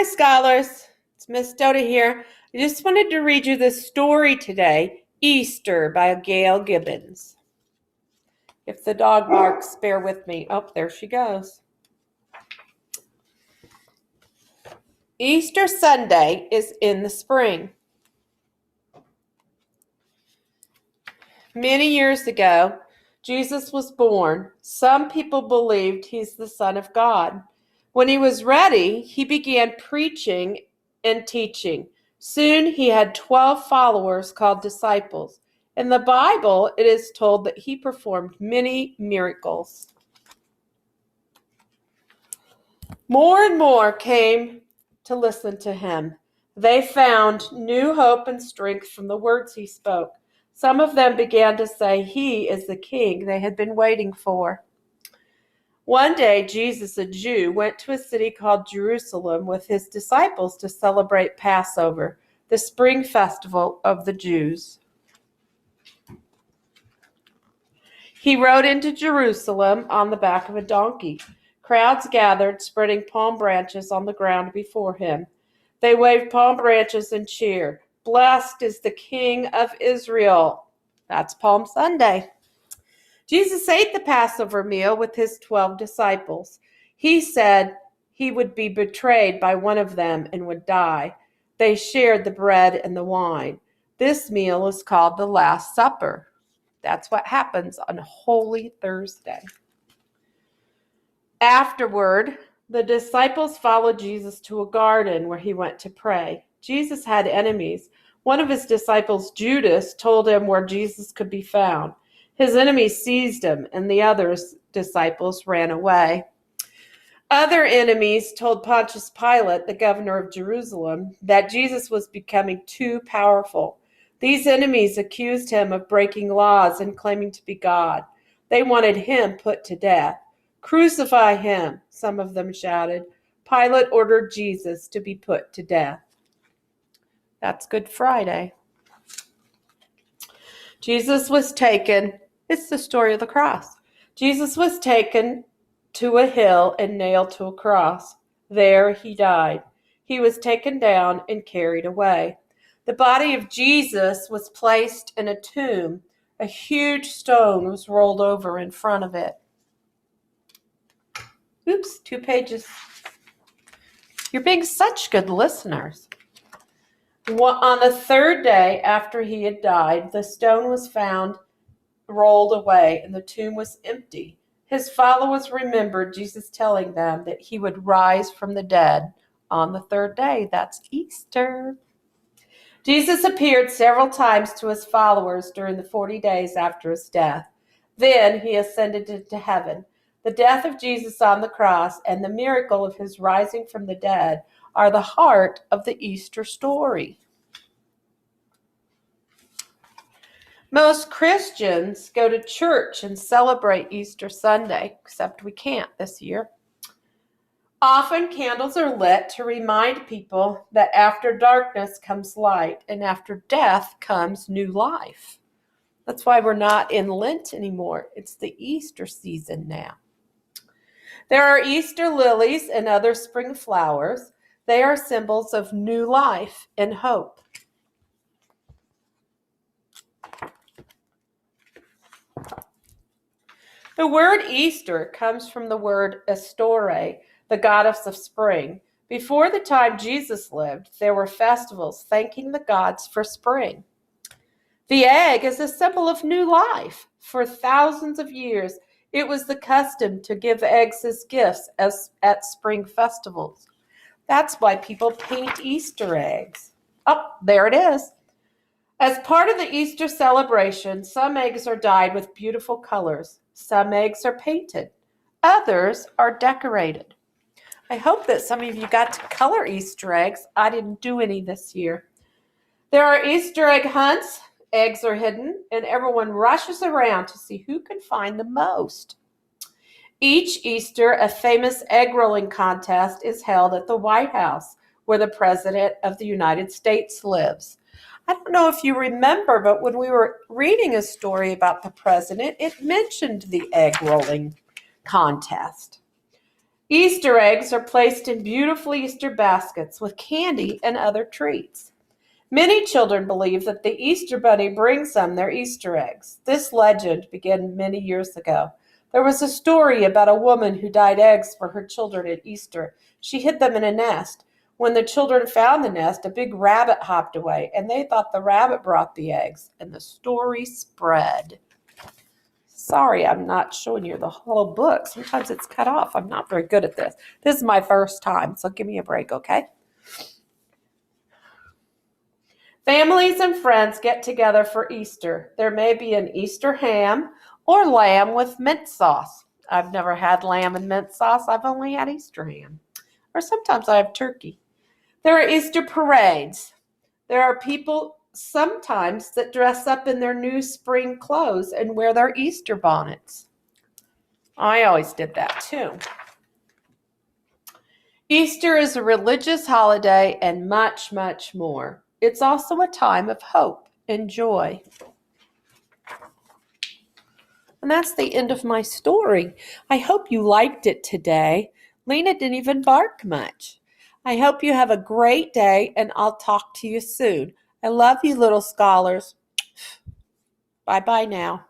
Hi, scholars. It's Miss Dota here. I just wanted to read you this story today, Easter by Gail Gibbons. If the dog barks, bear with me. Oh, there she goes. Easter Sunday is in the spring. Many years ago, Jesus was born. Some people believed he's the Son of God. When he was ready, he began preaching and teaching. Soon he had 12 followers called disciples. In the Bible, it is told that he performed many miracles. More and more came to listen to him. They found new hope and strength from the words he spoke. Some of them began to say he is the king they had been waiting for. One day, Jesus, a Jew, went to a city called Jerusalem with his disciples to celebrate Passover, the spring festival of the Jews. He rode into Jerusalem on the back of a donkey. Crowds gathered, spreading palm branches on the ground before him. They waved palm branches and cheered. Blessed is the King of Israel. That's Palm Sunday. Jesus ate the Passover meal with his 12 disciples. He said he would be betrayed by one of them and would die. They shared the bread and the wine. This meal is called the Last Supper. That's what happens on Holy Thursday. Afterward, the disciples followed Jesus to a garden where he went to pray. Jesus had enemies. One of his disciples, Judas, told him where Jesus could be found. His enemies seized him, and the other disciples ran away. Other enemies told Pontius Pilate, the governor of Jerusalem, that Jesus was becoming too powerful. These enemies accused him of breaking laws and claiming to be God. They wanted him put to death. Crucify him, some of them shouted. Pilate ordered Jesus to be put to death. That's Good Friday. Jesus was taken. It's the story of the cross. Jesus was taken to a hill and nailed to a cross. There he died. He was taken down and carried away. The body of Jesus was placed in a tomb. A huge stone was rolled over in front of it. Oops, 2 pages. You're being such good listeners. On the third day after he had died, the stone was found rolled away and the tomb was empty. His followers remembered Jesus telling them that he would rise from the dead on the third day. That's Easter. Jesus appeared several times to his followers during the 40 days after his death. Then he ascended into heaven. The death of Jesus on the cross and the miracle of his rising from the dead are the heart of the Easter story. Most Christians go to church and celebrate Easter Sunday, except we can't this year. Often candles are lit to remind people that after darkness comes light and after death comes new life. That's why we're not in Lent anymore. It's the Easter season now. There are Easter lilies and other spring flowers. They are symbols of new life and hope. The word Easter comes from the word Astore, the goddess of spring. Before the time Jesus lived, there were festivals thanking the gods for spring. The egg is a symbol of new life. For thousands of years, it was the custom to give eggs as gifts at spring festivals. That's why people paint Easter eggs. Oh, there it is. As part of the Easter celebration, some eggs are dyed with beautiful colors. Some eggs are painted. Others are decorated. I hope that some of you got to color Easter eggs. I didn't do any this year. There are Easter egg hunts. Eggs are hidden, and everyone rushes around to see who can find the most. Each Easter, a famous egg rolling contest is held at the White House, where the President of the United States lives. I don't know if you remember, but when we were reading a story about the president, it mentioned the egg rolling contest. Easter eggs are placed in beautiful Easter baskets with candy and other treats. Many children believe that the Easter Bunny brings them their Easter eggs. This legend began many years ago. There was a story about a woman who dyed eggs for her children at Easter. She hid them in a nest. When the children found the nest, a big rabbit hopped away, and they thought the rabbit brought the eggs, and the story spread. Sorry, I'm not showing you the whole book. Sometimes it's cut off. I'm not very good at this. This is my first time, so give me a break, okay? Families and friends get together for Easter. There may be an Easter ham or lamb with mint sauce. I've never had lamb and mint sauce. I've only had Easter ham. Or sometimes I have turkey. There are Easter parades. There are people sometimes that dress up in their new spring clothes and wear their Easter bonnets. I always did that too. Easter is a religious holiday and much, much more. It's also a time of hope and joy. And that's the end of my story. I hope you liked it today. Lena didn't even bark much. I hope you have a great day, and I'll talk to you soon. I love you, little scholars. Bye-bye now.